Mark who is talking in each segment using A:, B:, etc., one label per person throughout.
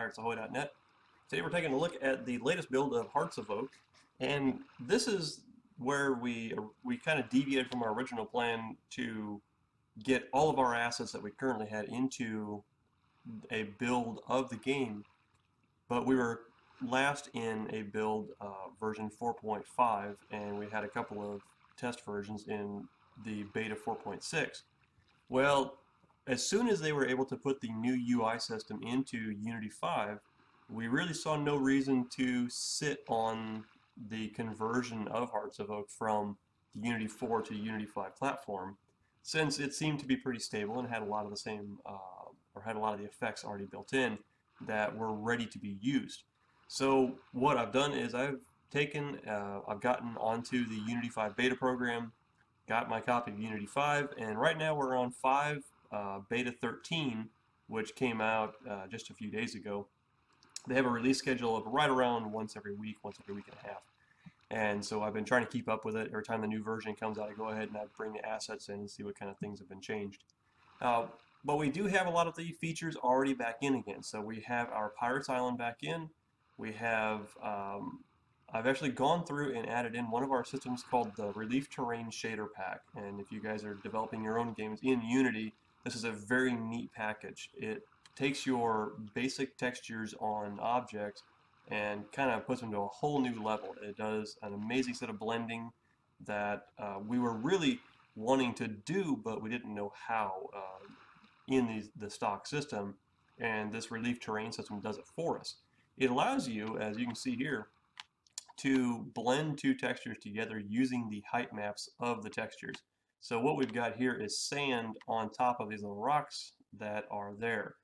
A: PiratesAhoy.net. Today we're taking a look at the latest build of Hearts of Oak, and this is where we kind of deviated from our original plan to get all of our assets that we currently had into a build of the game, but we were last in a build version 4.5, and we had a couple of test versions in the beta 4.6. Well, as soon as they were able to put the new UI system into Unity 5, we really saw no reason to sit on the conversion of Hearts of Oak from the Unity 4 to Unity 5 platform, since it seemed to be pretty stable and had a lot of the same, or had a lot of the effects already built in that were ready to be used. So what I've done is I've gotten onto the Unity 5 beta program, got my copy of Unity 5, and right now we're on 5 beta 13, which came out just a few days ago. They have a release schedule of right around once every week and a half. And so I've been trying to keep up with it. Every time the new version comes out, I go ahead and I bring the assets in and see what kind of things have been changed. But we do have a lot of the features already back in again. So we have our Pirates Island back in. We have, I've actually gone through and added in one of our systems called the Relief Terrain Shader Pack. And if you guys are developing your own games in Unity, this is a very neat package. It takes your basic textures on objects and kind of puts them to a whole new level. It does an amazing set of blending that we were really wanting to do, but we didn't know how in the stock system, and this Relief Terrain system does it for us. It allows you, as you can see here, to blend two textures together using the height maps of the textures. So what we've got here is sand on top of these little rocks that are there.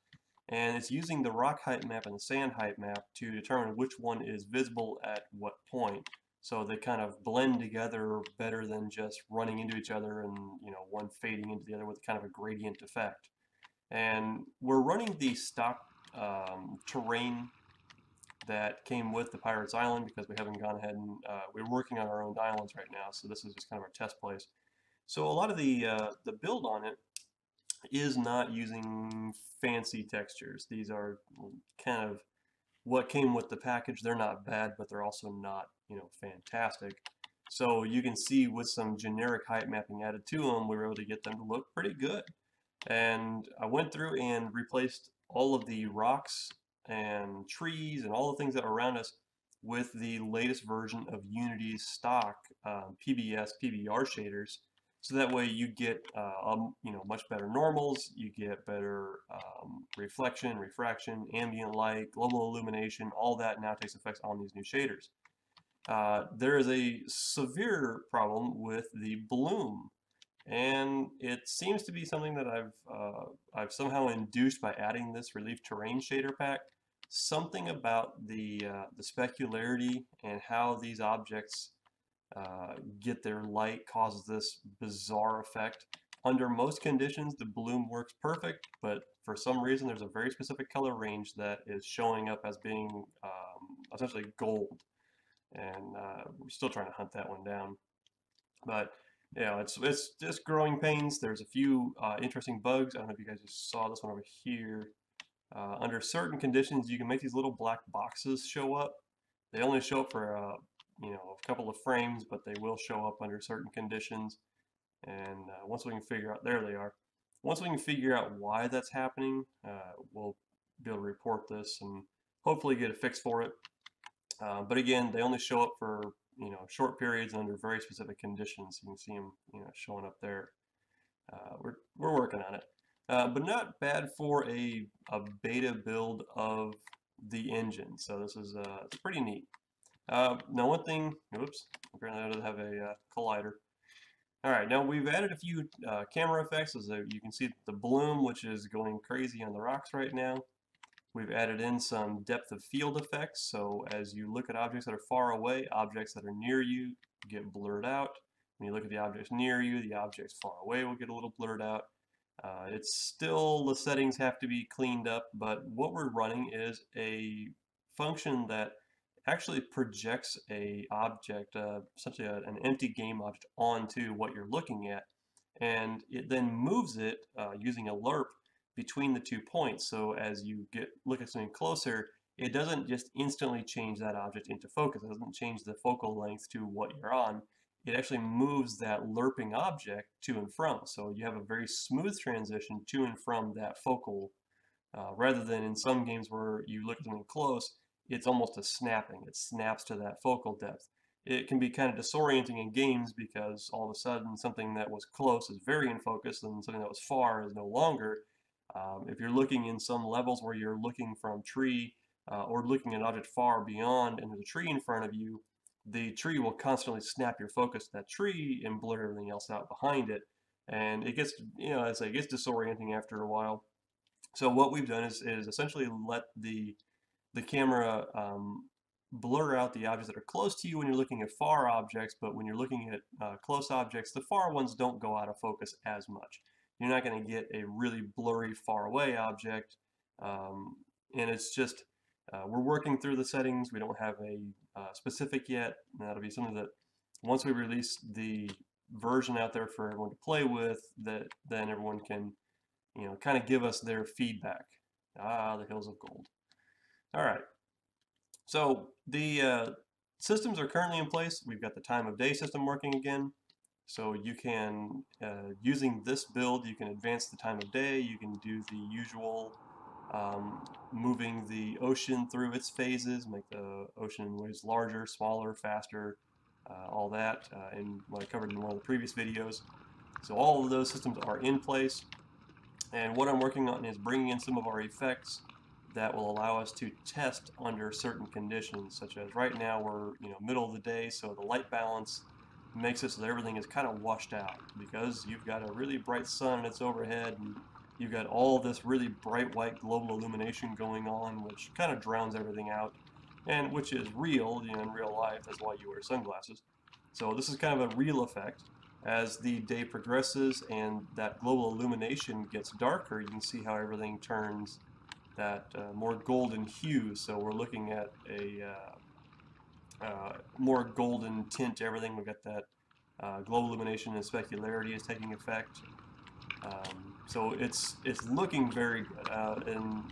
A: And it's using the rock height map and the sand height map to determine which one is visible at what point. So they kind of blend together better than just running into each other and one fading into the other with kind of a gradient effect. And we're running the stock terrain that came with the Pirates Island because we haven't gone ahead and we're working on our own islands right now. So this is just kind of our test place. So a lot of the build on it is not using fancy textures. These are kind of what came with the package. They're not bad, but they're also not, fantastic. So you can see with some generic height mapping added to them, we were able to get them to look pretty good. And I went through and replaced all of the rocks and trees and all the things that are around us with the latest version of Unity's stock PBS, PBR shaders. So that way you get much better normals, you get better reflection, refraction, ambient light, global illumination, all that now takes effects on these new shaders. There is a severe problem with the bloom, and it seems to be something that I've somehow induced by adding this Relief Terrain shader pack. Something about the specularity and how these objects get their light causes this bizarre effect. Under most conditions, the bloom works perfect, but for some reason, there's a very specific color range that is showing up as being essentially gold, and we're still trying to hunt that one down. But it's just growing pains. There's a few interesting bugs. I don't know if you guys just saw this one over here. Under certain conditions, you can make these little black boxes show up. They only show up for a couple of frames, but they will show up under certain conditions. And once we can figure out, there they are. Once we can figure out why that's happening, we'll be able to report this and hopefully get a fix for it. But again, they only show up for short periods and under very specific conditions. You can see them showing up there. We're working on it. But not bad for a beta build of the engine. So this is it's pretty neat. Now one thing, oops, apparently I don't have a collider. Alright, now we've added a few camera effects, as you can see the bloom, which is going crazy on the rocks right now. We've added in some depth of field effects, so as you look at objects that are far away, objects that are near you get blurred out. When you look at the objects near you, the objects far away will get a little blurred out. It's still, the settings have to be cleaned up, but what we're running is a function that actually projects a object, essentially an empty game object, onto what you're looking at, and it then moves it using a lerp between the 2 points. So as you look at something closer, it doesn't just instantly change that object into focus. It doesn't change the focal length to what you're on. It actually moves that lerping object to and from. So you have a very smooth transition to and from that focal, rather than in some games where you look at something close, it's almost a snapping. It snaps to that focal depth. It can be kind of disorienting in games because all of a sudden something that was close is very in focus and something that was far is no longer. If you're looking in some levels where you're looking from tree or looking at an object far beyond and there's a tree in front of you, the tree will constantly snap your focus to that tree and blur everything else out behind it. And it gets, as I say, it gets disorienting after a while. So what we've done is essentially let the camera blur out the objects that are close to you when you're looking at far objects, but when you're looking at close objects, the far ones don't go out of focus as much. You're not going to get a really blurry far away object, and it's just we're working through the settings. We don't have a specific yet. That'll be something that once we release the version out there for everyone to play with, that then everyone can kind of give us their feedback. Ah, the hills of gold. All right. So the systems are currently in place. We've got the time of day system working again. So you can, using this build, you can advance the time of day. You can do the usual moving the ocean through its phases, make the ocean waves larger, smaller, faster, all that, and what I covered in one of the previous videos. So all of those systems are in place. And what I'm working on is bringing in some of our effects that will allow us to test under certain conditions, such as right now we're middle of the day, so the light balance makes it so that everything is kind of washed out because you've got a really bright sun and it's overhead, and you've got all this really bright white global illumination going on, which kind of drowns everything out, and which is real, in real life. That's why you wear sunglasses. So this is kind of a real effect. As the day progresses and that global illumination gets darker, you can see how everything turns that more golden hue. So we're looking at a more golden tint to everything. We've got that global illumination and specularity is taking effect. So it's looking very good, and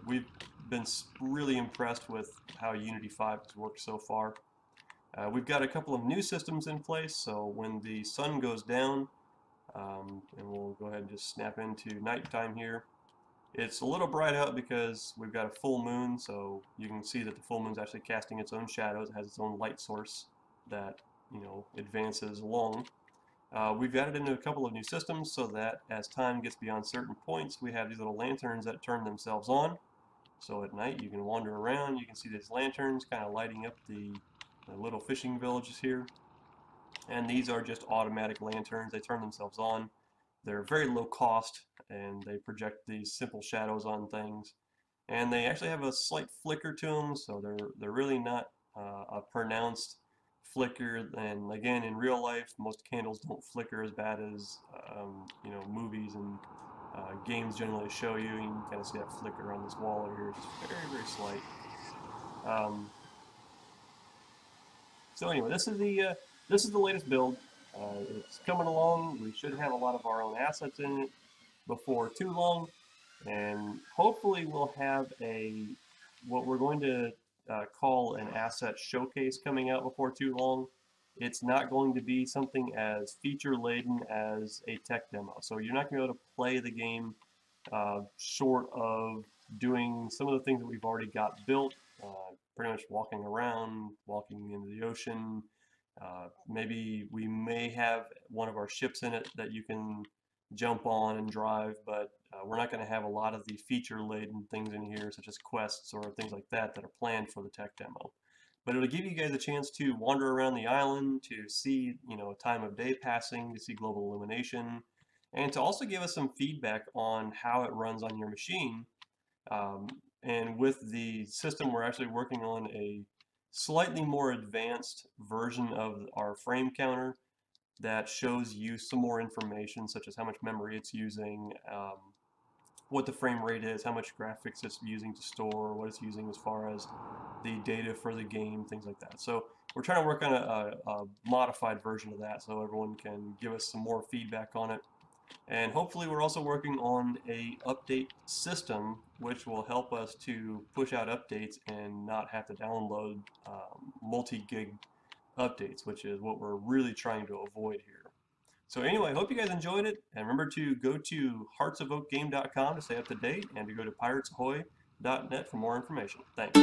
A: we've been really impressed with how Unity 5 has worked so far. We've got a couple of new systems in place, so when the sun goes down, and we'll go ahead and just snap into nighttime here, it's a little bright out because we've got a full moon, so you can see that the full moon's actually casting its own shadows. It has its own light source that advances along. We've added into a couple of new systems so that as time gets beyond certain points, we have these little lanterns that turn themselves on. So at night you can wander around, you can see these lanterns kind of lighting up the little fishing villages here. And these are just automatic lanterns. They turn themselves on. They're very low cost, and they project these simple shadows on things. And they actually have a slight flicker to them, so they're really not a pronounced flicker. And again, in real life, most candles don't flicker as bad as movies and games generally show you. You can kind of see that flicker on this wall over here. It's very, very slight. So anyway, this is the latest build. It's coming along. We should have a lot of our own assets in it before too long, and hopefully we'll have what we're going to call an asset showcase coming out before too long. It's not going to be something as feature-laden as a tech demo, so you're not going to be able to play the game short of doing some of the things that we've already got built, pretty much walking around, walking into the ocean. Maybe we may have one of our ships in it that you can jump on and drive, but we're not going to have a lot of the feature-laden things in here, such as quests or things like that that are planned for the tech demo. But it'll give you guys a chance to wander around the island, to see, time of day passing, to see global illumination, and to also give us some feedback on how it runs on your machine. And with the system, we're actually working on a slightly more advanced version of our frame counter that shows you some more information, such as how much memory it's using, what the frame rate is, how much graphics it's using to store, what it's using as far as the data for the game, things like that. So we're trying to work on a modified version of that so everyone can give us some more feedback on it. And hopefully we're also working on a update system which will help us to push out updates and not have to download multi-gig updates, which is what we're really trying to avoid here. So anyway, I hope you guys enjoyed it, and remember to go to heartsofoakgame.com to stay up to date and to go to pirateshoy.net for more information. Thanks.